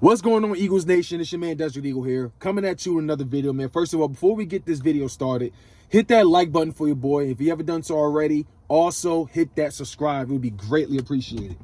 What's going on, Eagles Nation? It's your man, Desert Eagle here, coming at you with another video, man. First of all, before we get this video started, hit that like button for your boy. If you haven't done so already, also hit that subscribe. It would be greatly appreciated.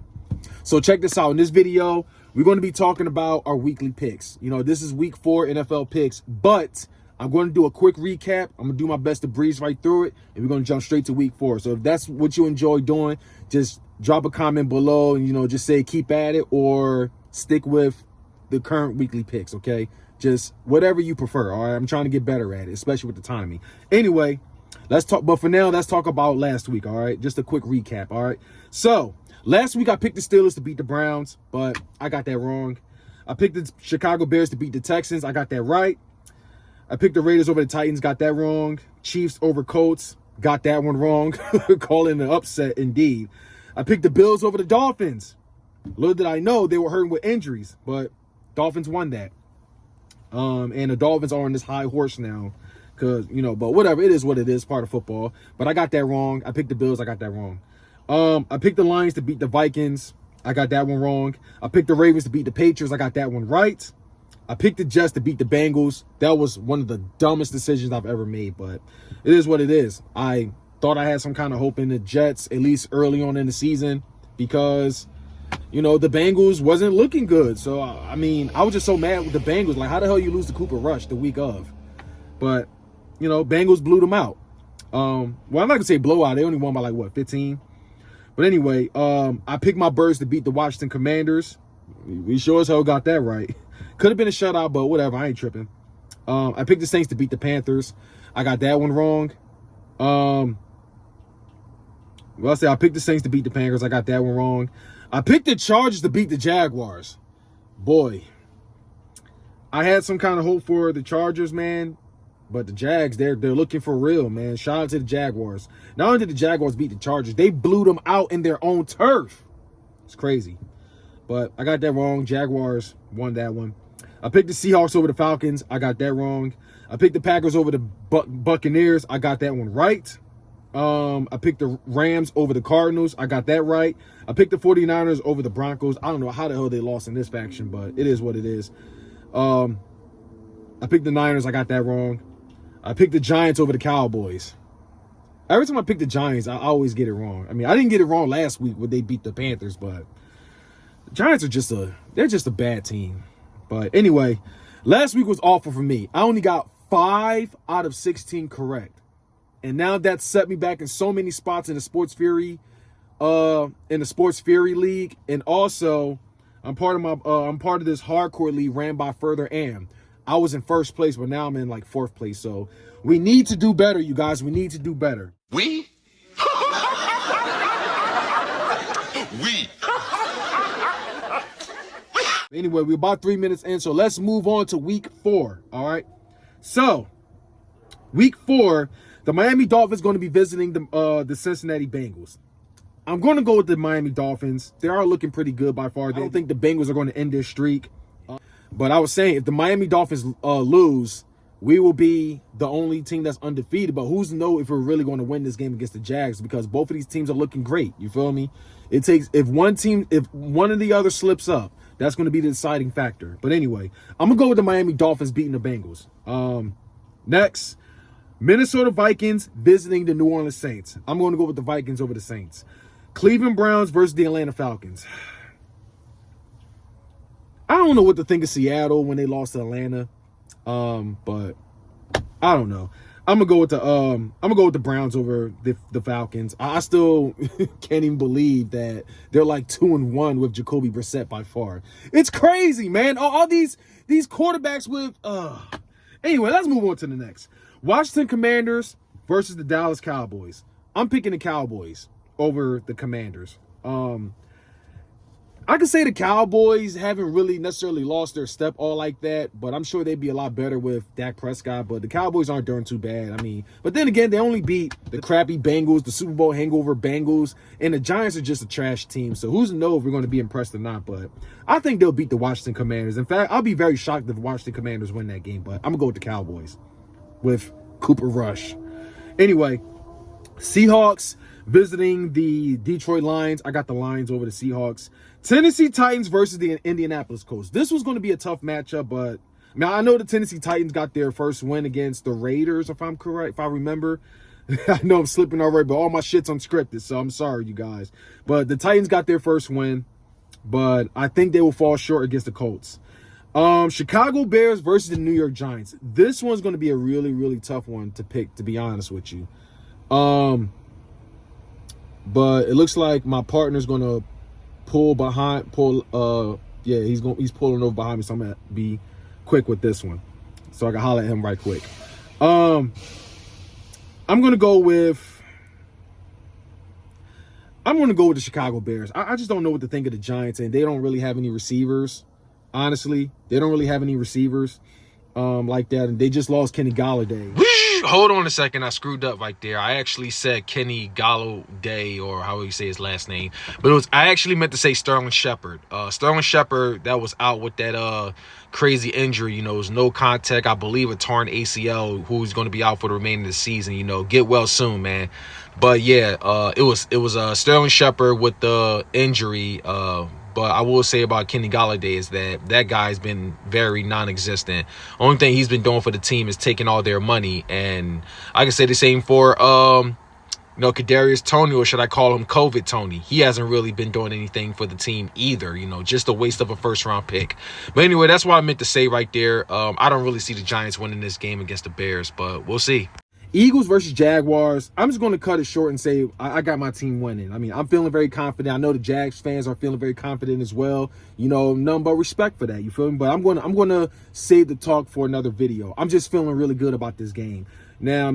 So check this out. In this video, we're going to be talking about our weekly picks. You know, this is week 4 NFL picks, but I'm going to do a quick recap. I'm going to do my best to breeze right through it, and we're going to jump straight to week 4. So if that's what you enjoy doing, just drop a comment below and, just say keep at it or stick with the current weekly picks, okay? Just whatever you prefer, all right? I'm trying to get better at it, especially with the timing. Anyway, let's talk, but for now, let's talk about last week, all right? Just a quick recap, all right? So, last week I picked the Steelers to beat the Browns, but I got that wrong. I picked the Chicago Bears to beat the Texans. I got that right. I picked the Raiders over the Titans, got that wrong. Chiefs over Colts, got that one wrong. Calling an upset indeed. I picked the Bills over the Dolphins. Little did I know they were hurting with injuries, but Dolphins won that. And the Dolphins are on this high horse now because, but whatever. It is what it is, part of football. But I got that wrong. I picked the Bills. I got that wrong. I picked the Lions to beat the Vikings. I got that one wrong. I picked the Ravens to beat the Patriots. I got that one right. I picked the Jets to beat the Bengals. That was one of the dumbest decisions I've ever made, but it is what it is. I thought I had some kind of hope in the Jets, at least early on in the season, because the Bengals wasn't looking good. So, I was just so mad with the Bengals. Like, how the hell you lose to Cooper Rush the week of? But, Bengals blew them out. Well, I'm not going to say blowout. They only won by, 15? But anyway, I picked my Birds to beat the Washington Commanders. We sure as hell got that right. Could have been a shutout, but whatever. I ain't tripping. I picked the Saints to beat the Panthers. I got that one wrong. I picked the Saints to beat the Panthers. I got that one wrong. I picked the Chargers to beat the Jaguars. Boy, I had some kind of hope for the Chargers, man. But the Jags, they're looking for real, man. Shout out to the Jaguars. Not only did the Jaguars beat the Chargers, they blew them out in their own turf. It's crazy. But I got that wrong. Jaguars won that one. I picked the Seahawks over the Falcons. I got that wrong. I picked the Packers over the Buccaneers. I got that one right. I picked the Rams over the Cardinals. I got that right. I picked the 49ers over the Broncos. I don't know how the hell they lost in this faction, but it is what it is. I picked the Niners. I got that wrong. I picked the Giants over the Cowboys. Every time I pick the Giants, I always get it wrong. I didn't get it wrong last week when they beat the Panthers, but the Giants are they're just a bad team. But anyway, last week was awful for me. I only got 5 out of 16 correct. And now that set me back in so many spots in the Sports Fury League. And also, I'm part of this hardcore league ran by Further Am. I was in first place, but now I'm in 4th place. So we need to do better, you guys. We need to do better. We? We. Anyway, we're about 3 minutes in, so let's move on to week 4. All right. So, week 4. The Miami Dolphins going to be visiting the Cincinnati Bengals. I'm going to go with the Miami Dolphins. They are looking pretty good by far. I don't think the Bengals are going to end their streak. But I was saying, if the Miami Dolphins lose, we will be the only team that's undefeated. But who's to know if we're really going to win this game against the Jags, because both of these teams are looking great. You feel me? It takes if one of the other slips up, that's going to be the deciding factor. But anyway, I'm going to go with the Miami Dolphins beating the Bengals. Next, Minnesota Vikings visiting the New Orleans Saints. I'm going to go with the Vikings over the Saints. Cleveland Browns versus the Atlanta Falcons. I don't know what to think of Seattle when they lost to Atlanta, but I don't know. I'm gonna go with the Browns over the Falcons. I still can't even believe that they're 2-1 with Jacoby Brissett by far. It's crazy, man. All these quarterbacks with. Anyway, let's move on to the next. Washington Commanders versus the Dallas Cowboys. I'm picking the Cowboys over the Commanders. I could say the Cowboys haven't really necessarily lost their step all like that, but I'm sure they'd be a lot better with Dak Prescott. But the Cowboys aren't doing too bad. But then again, they only beat the crappy Bengals, the Super Bowl hangover Bengals, and the Giants are just a trash team. So who's to know if we're going to be impressed or not? But I think they'll beat the Washington Commanders. In fact, I'll be very shocked if the Washington Commanders win that game. But I'm going to go with the Cowboys with Cooper Rush. Anyway, Seahawks visiting the Detroit Lions. I got the Lions over the Seahawks. Tennessee Titans versus the Indianapolis Colts. This was going to be a tough matchup, but I know the Tennessee Titans got their first win against the Raiders, if I'm correct, if I remember. I know I'm slipping already, but all my shit's unscripted, so I'm sorry, you guys. But the Titans got their first win, but I think they will fall short against the Colts. Chicago Bears versus the New York Giants. This one's going to be a really, really tough one to pick, to be honest with you. But it looks like my partner's going to he's pulling over behind me, so I'm gonna be quick with this one so I can holler at him right quick. I'm gonna go with the Chicago Bears. I just don't know what to think of the Giants, and they don't really have any receivers. Honestly, they don't really have any receivers like that, and they just lost Kenny Galladay. Hold on a second. I screwed up right there. I actually said Kenny Galladay, or how you say his last name. But I actually meant to say Sterling Shepard. Sterling Shepard, that was out with that crazy injury. It was no contact. I believe a torn ACL, who's going to be out for the remainder of the season. Get well soon, man. But yeah, it was Sterling Shepard with the injury. But I will say about Kenny Galladay is that guy's been very non-existent. Only thing he's been doing for the team is taking all their money. And I can say the same for, Kadarius Toney, or should I call him COVID Tony? He hasn't really been doing anything for the team either. Just a waste of a first-round pick. But anyway, that's what I meant to say right there. I don't really see the Giants winning this game against the Bears, but we'll see. Eagles versus Jaguars. I'm just going to cut it short and say I got my team winning. I'm feeling very confident. I know the Jags fans are feeling very confident as well. None but respect for that. You feel me? But I'm going to save the talk for another video. I'm just feeling really good about this game. Now,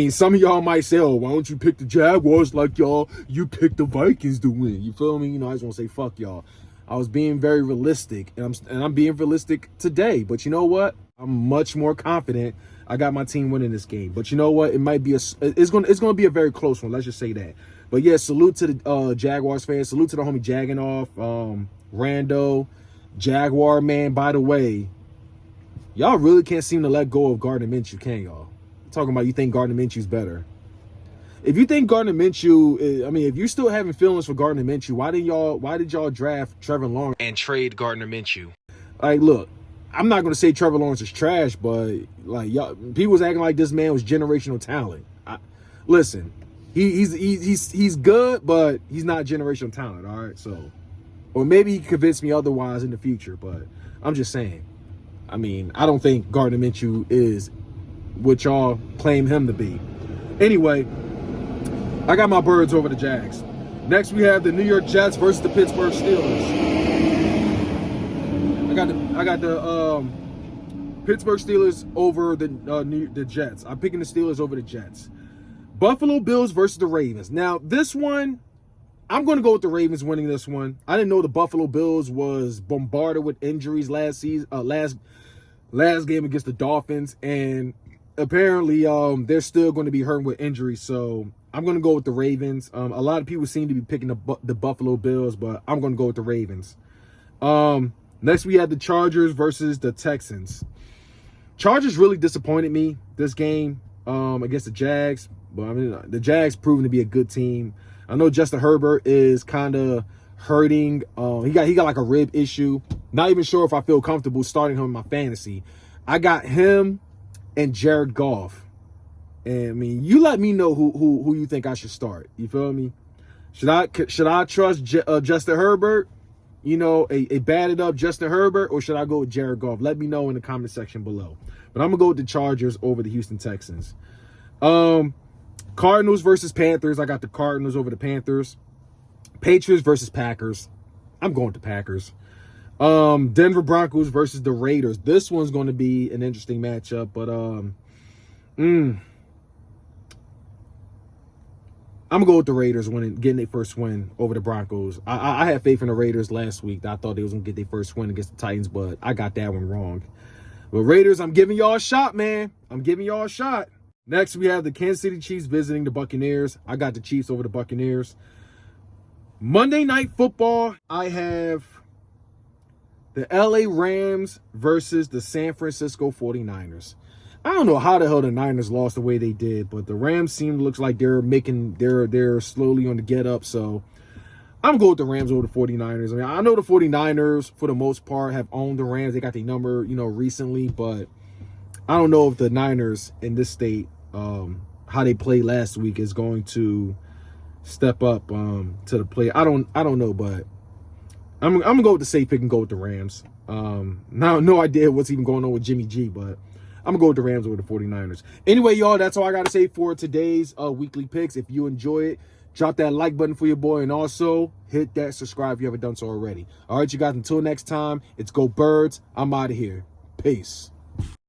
some of y'all might say, "Oh, why don't you pick the Jaguars like you picked the Vikings to win?" You feel me? I just want to say, fuck y'all. I was being very realistic, and I'm being realistic today. But you know what? I'm much more confident. I got my team winning this game. But you know what? It might be it's going to be a very close one. Let's just say that. But yeah, salute to the Jaguars fans. Salute to the homie Jagging Rando, Jaguar man. By the way, y'all really can't seem to let go of Gardner Minshew, can y'all? Talking about you think Gardner Minshew's better. If you think Gardner Minshew, if you're still having feelings for Gardner Minshew, why did y'all draft Trevor Lawrence and trade Gardner Minshew? Look, I'm not going to say Trevor Lawrence is trash, but y'all, people was acting like this man was generational talent. Listen, he's good, but he's not generational talent. All right, so, or maybe he convinced me otherwise in the future, but I'm just saying. I don't think Gardner Minshew is what y'all claim him to be. Anyway, I got my birds over the Jags. Next, we have the New York Jets versus the Pittsburgh Steelers. I got the Pittsburgh Steelers over the Jets. I'm picking the Steelers over the Jets. Buffalo Bills versus the Ravens. Now, this one, I'm going to go with the Ravens winning this one. I didn't know the Buffalo Bills was bombarded with injuries last season, last game against the Dolphins, and apparently they're still going to be hurting with injuries. So I'm going to go with the Ravens. A lot of people seem to be picking the Buffalo Bills, but I'm going to go with the Ravens. Next, we had the Chargers versus the Texans. Chargers really disappointed me this game against the Jags. But the Jags proven to be a good team. I know Justin Herbert is kind of hurting. He got like a rib issue. Not even sure if I feel comfortable starting him in my fantasy. I got him and Jared Goff. And you let me know who you think I should start. You feel me? Should I trust Justin Herbert? A batted up Justin Herbert, or should I go with Jared Goff? Let me know in the comment section below. But I'm gonna go with the Chargers over the Houston Texans. Cardinals versus Panthers. I got the Cardinals over the Panthers. Patriots versus Packers. I'm going to Packers. Denver Broncos versus the Raiders. This one's going to be an interesting matchup, but I'm going to go with the Raiders getting their first win over the Broncos. I had faith in the Raiders last week. I thought they was going to get their first win against the Titans, but I got that one wrong. But Raiders, I'm giving y'all a shot, man. I'm giving y'all a shot. Next, we have the Kansas City Chiefs visiting the Buccaneers. I got the Chiefs over the Buccaneers. Monday Night Football, I have the LA Rams versus the San Francisco 49ers. I don't know how the hell the Niners lost the way they did, but the Rams looks like they're slowly on the get up. So I'm going to go with the Rams over the 49ers. I mean, I know the 49ers, for the most part, have owned the Rams. They got the number, recently. But I don't know if the Niners in this state, how they played last week, is going to step up to the play. I don't know, but I'm going to go with the safe pick and go with the Rams. Now, no idea what's even going on with Jimmy G, but I'm going to go with the Rams over the 49ers. Anyway, y'all, that's all I got to say for today's weekly picks. If you enjoy it, drop that like button for your boy, and also hit that subscribe if you haven't done so already. All right, you guys, until next time, it's Go Birds. I'm out of here. Peace.